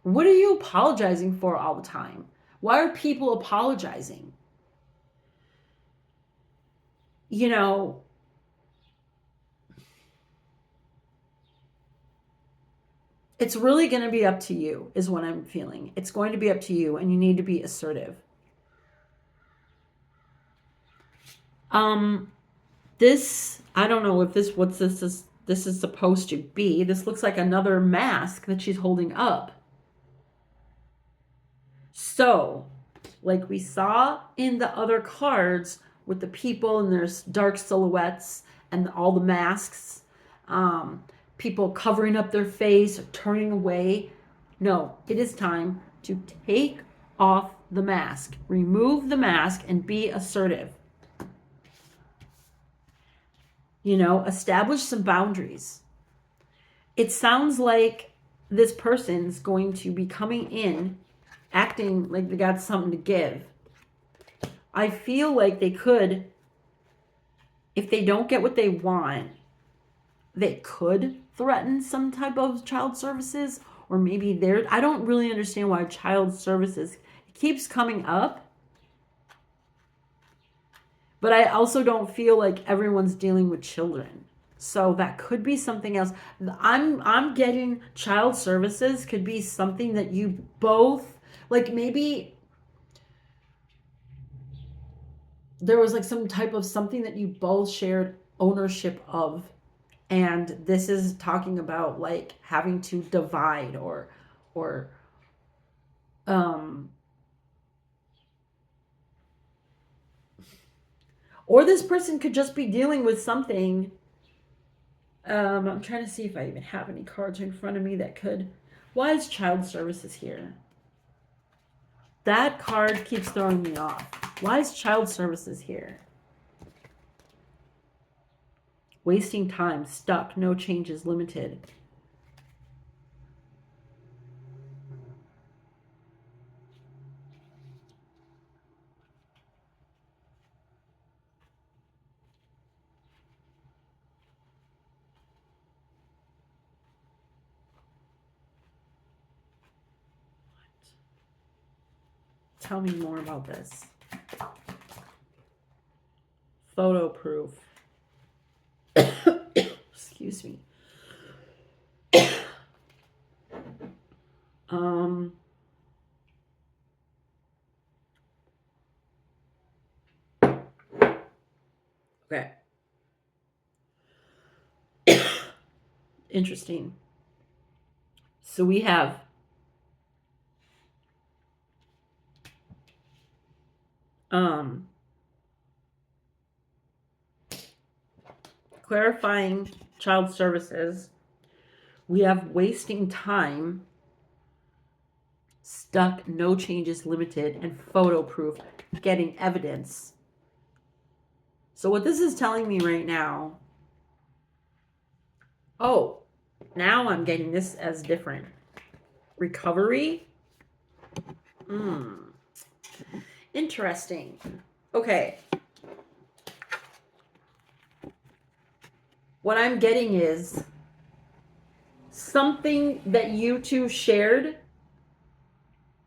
Speaker 1: what are you apologizing for all the time? Why are people apologizing? You know, it's really going to be up to you, is what I'm feeling. It's going to be up to you, and you need to be assertive. Um, this, I don't know if this, what's this is supposed to be. This looks like another mask that she's holding up. So, like we saw in the other cards with the people and there's dark silhouettes and all the masks, people covering up their face or turning away. No, it is time to take off the mask, remove the mask, and be assertive. You know, establish some boundaries. It sounds like this person's going to be coming in acting like they got something to give. I feel like they could, if they don't get what they want, they could threaten some type of child services, or maybe they're, I don't really understand why child services keeps coming up. But I also don't feel like everyone's dealing with children. So that could be something else. I'm getting child services could be something that you both, like maybe there was like some type of something that you both shared ownership of, and this is talking about like having to divide or um or this person could just be dealing with something. I'm trying to see if I even have any cards in front of me that could. Why is child services here? That card keeps throwing me off. Why is child services here? Wasting time, stuck, no changes, limited. Tell me more about this. Photo proof. Excuse me. Okay. Interesting. So we have clarifying child services. We have wasting time, stuck, no changes, limited, and photo proof, getting evidence. So what this is telling me right now, oh, now I'm getting this as different. Recovery. Interesting. Okay. What I'm getting is something that you two shared.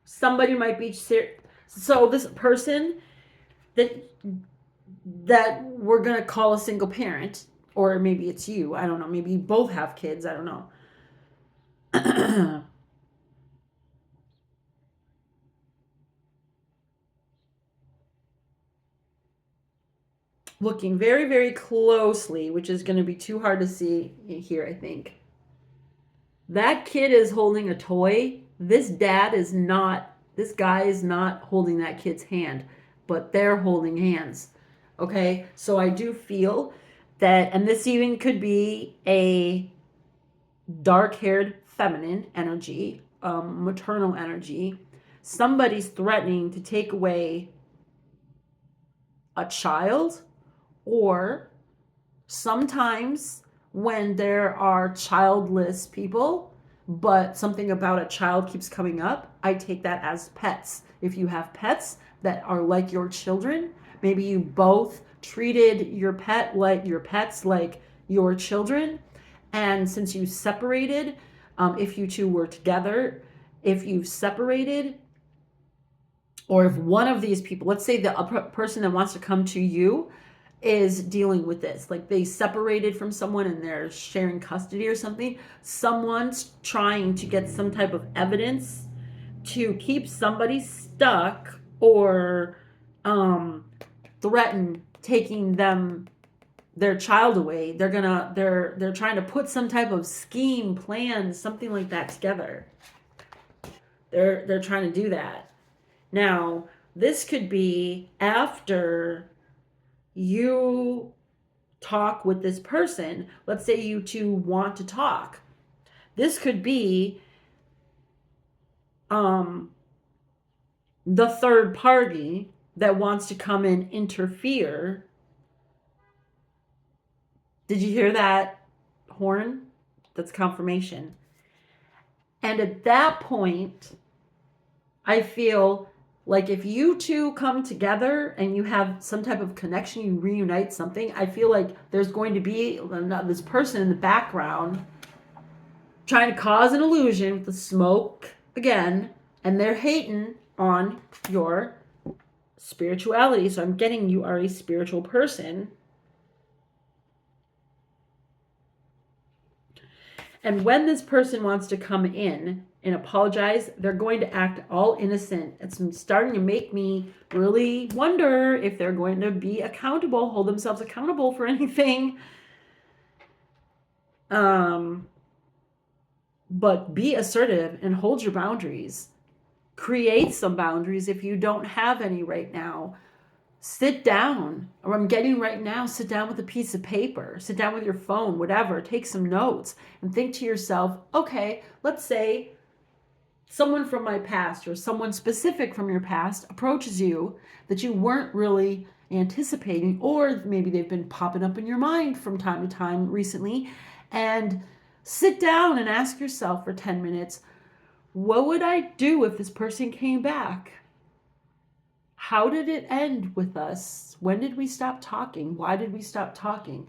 Speaker 1: Somebody might be so this person that we're gonna call a single parent, or maybe it's you. I don't know. Maybe you both have kids. I don't know. Looking very, very closely, which is going to be too hard to see here, I think. That kid is holding a toy. This guy is not holding that kid's hand, but they're holding hands. Okay? So I do feel that, and this even could be a dark-haired feminine energy, maternal energy. Somebody's threatening to take away a child, or sometimes when there are childless people, but something about a child keeps coming up, I take that as pets. If you have pets that are like your children, maybe you both treated your pets like your children, and since you separated, if you two were together, if you've separated, or if one of these people, let's say the person that wants to come to you is dealing with this, like they separated from someone and they're sharing custody or something, someone's trying to get some type of evidence to keep somebody stuck, or threaten taking their child away. They're trying to put some type of scheme, plan, something like that together. They're trying to do that. Now, this could be after you talk with this person. Let's say you two want to talk. This could be the third party that wants to come and interfere. Did you hear that horn? That's confirmation. And at that point, I feel like if you two come together and you have some type of connection, you reunite something, I feel like there's going to be this person in the background trying to cause an illusion with the smoke again, and they're hating on your spirituality. So I'm getting you are a spiritual person. And when this person wants to come in and apologize, they're going to act all innocent. It's starting to make me really wonder if they're going to be accountable, hold themselves accountable for anything. But be assertive and hold your boundaries. Create some boundaries if you don't have any right now. Sit down, or I'm getting right now, sit down with a piece of paper, sit down with your phone, whatever, take some notes and think to yourself, okay, let's say someone from my past or someone specific from your past approaches you that you weren't really anticipating, or maybe they've been popping up in your mind from time to time recently, and sit down and ask yourself for 10 minutes, what would I do if this person came back? How did it end with us? When did we stop talking? Why did we stop talking?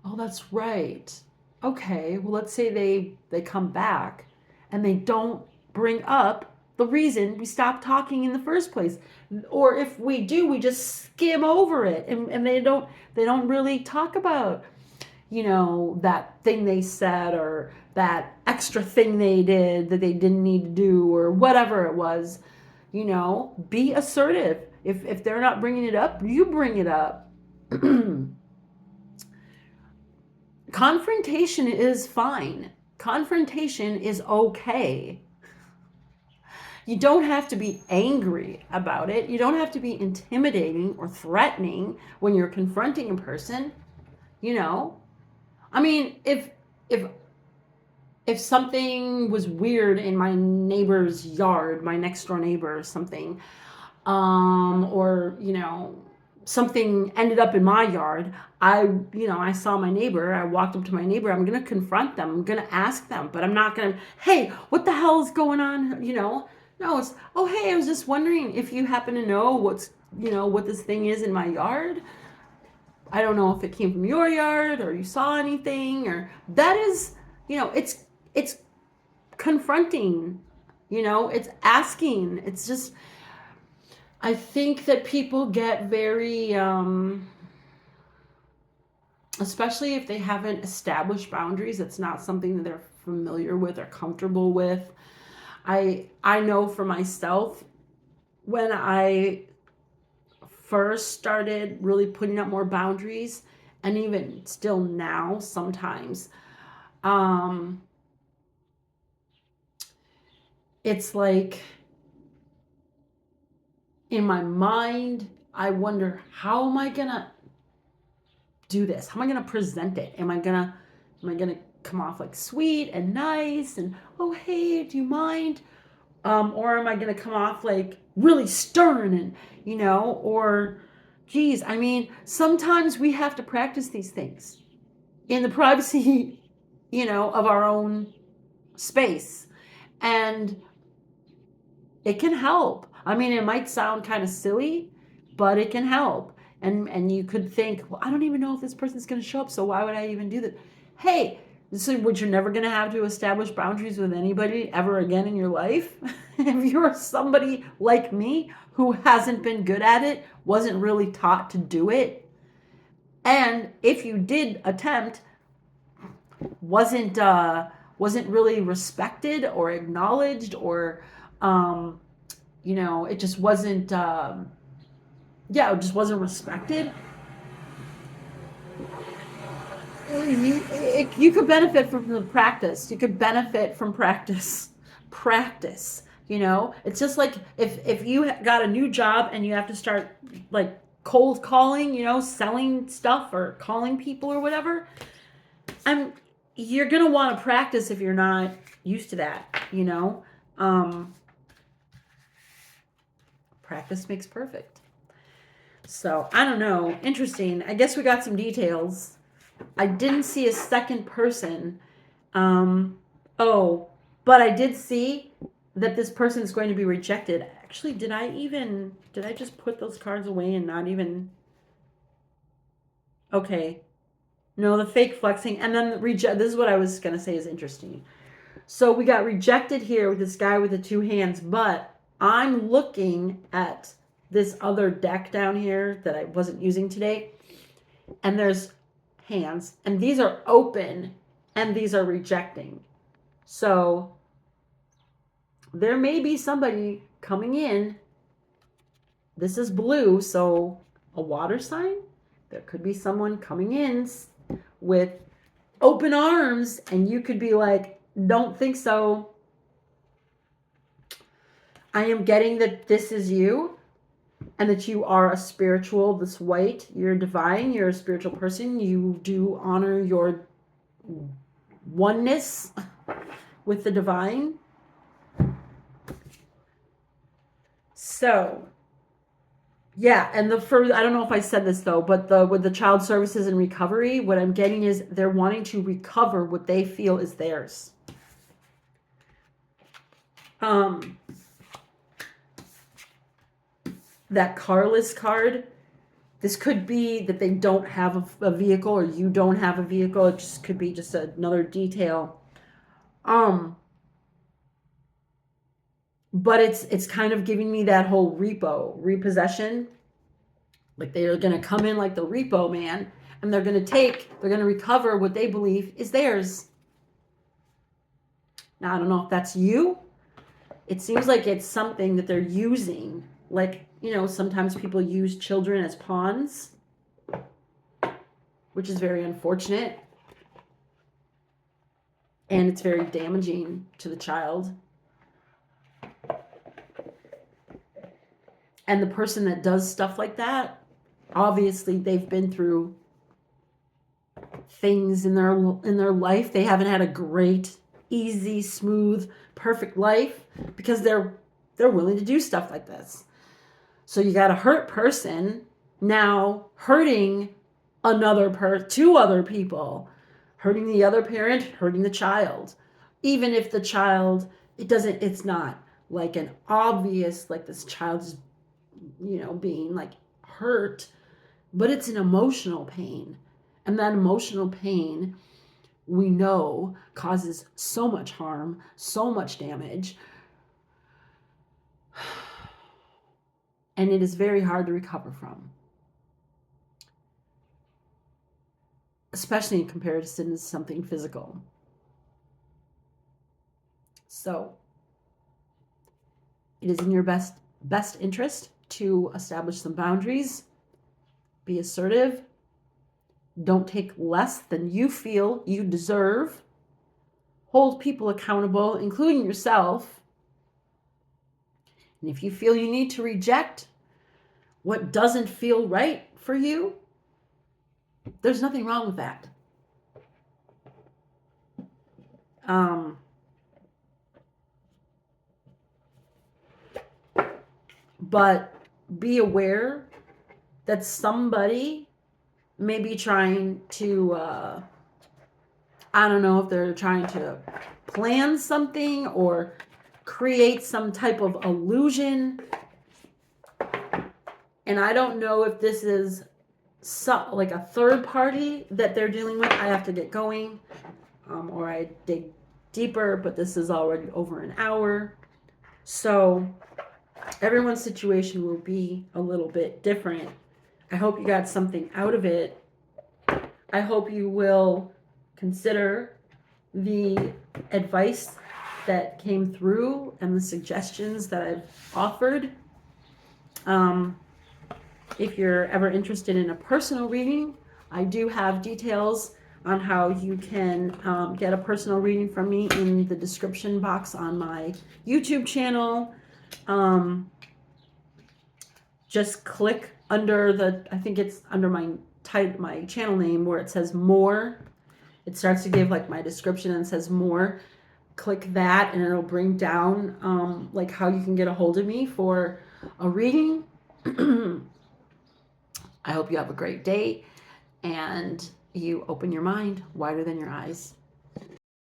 Speaker 1: Oh, that's right. Okay, well, let's say they come back and they don't bring up the reason we stopped talking in the first place. Or if we do, we just skim over it, and they don't really talk about, that thing they said, or that extra thing they did that they didn't need to do, or whatever it was. Be assertive. If they're not bringing it up, you bring it up. Confrontation is fine. Confrontation is okay. You don't have to be angry about it. You don't have to be intimidating or threatening when you're confronting a person. I mean, if something was weird in my neighbor's yard, my next door neighbor or something, or something ended up in my yard, I saw my neighbor, I walked up to my neighbor, I'm going to confront them, I'm going to ask them, but I'm not going to, hey, what the hell is going on? No, it's, oh, hey, I was just wondering if you happen to know what this thing is in my yard. I don't know if it came from your yard or you saw anything, or that is, it's confronting, it's asking. It's just, I think that people get very, especially if they haven't established boundaries, it's not something that they're familiar with or comfortable with. I know for myself, when I first started really putting up more boundaries, and even still now sometimes, it's like in my mind, I wonder, how am I gonna do this? How am I gonna present it? Am I gonna come off like sweet and nice and, oh, hey, do you mind? Or am I going to come off like really stern and, or, geez, I mean, sometimes we have to practice these things in the privacy, of our own space. And it can help. I mean, it might sound kind of silly, but it can help. And you could think, well, I don't even know if this person's going to show up, so why would I even do that? Hey, this is what you're never going to have to establish boundaries with anybody ever again in your life. If you're somebody like me who hasn't been good at it, wasn't really taught to do it, and if you did attempt, wasn't really respected or acknowledged, or it just wasn't it just wasn't respected. You could benefit from the practice. You could benefit from practice. It's just like if you got a new job and you have to start like cold calling, selling stuff or calling people or whatever. You're gonna want to practice if you're not used to that. Practice makes perfect. So I don't know. Interesting. I guess we got some details. I didn't see a second person. But I did see that this person is going to be rejected. Actually, did I just put those cards away and not even? Okay. No, the fake flexing. And then reject. This is what I was going to say is interesting. So we got rejected here with this guy with the two hands, but I'm looking at this other deck down here that I wasn't using today, and there's hands, and these are open, and these are rejecting. So there may be somebody coming in. This is blue, so a water sign. There could be someone coming in with open arms, and you could be like, don't think so. I am getting that this is you, and that you are a spiritual, this white, you're divine, you're a spiritual person. You do honor your oneness with the divine. So, yeah, and I don't know if I said this though, but with the child services and recovery, what I'm getting is they're wanting to recover what they feel is theirs. That carless card, this could be that they don't have a vehicle, or you don't have a vehicle. It just could be just another detail. But it's kind of giving me that whole repossession. Like they're going to come in like the repo man, and they're going to recover what they believe is theirs. Now, I don't know if that's you. It seems like it's something that they're using. Like, sometimes people use children as pawns, which is very unfortunate. And it's very damaging to the child. And the person that does stuff like that, obviously they've been through things in their life. They haven't had a great, easy, smooth, perfect life, because they're willing to do stuff like this. So you got a hurt person now hurting two other people, hurting the other parent, hurting the child. Even if the child, it's not like an obvious, like this child is, being like hurt, but it's an emotional pain. And that emotional pain, we know, causes so much harm, so much damage. And it is very hard to recover from, especially in comparison to something physical. So it is in your best interest to establish some boundaries, be assertive, don't take less than you feel you deserve, hold people accountable, including yourself. And if you feel you need to reject what doesn't feel right for you, there's nothing wrong with that. But be aware that somebody may be trying to, I don't know if they're trying to plan something or create some type of illusion. And I don't know if this is like a third party that they're dealing with. I have to get going, or I dig deeper, but this is already over an hour. So everyone's situation will be a little bit different. I hope you got something out of it. I hope you will consider the advice that came through and the suggestions that I've offered. If you're ever interested in a personal reading, I do have details on how you can get a personal reading from me in the description box on my YouTube channel. Just click under I think it's under my channel name where it says more. It starts to give like my description and it says more. Click that and it'll bring down like how you can get a hold of me for a reading. I hope you have a great day and you open your mind wider than your eyes.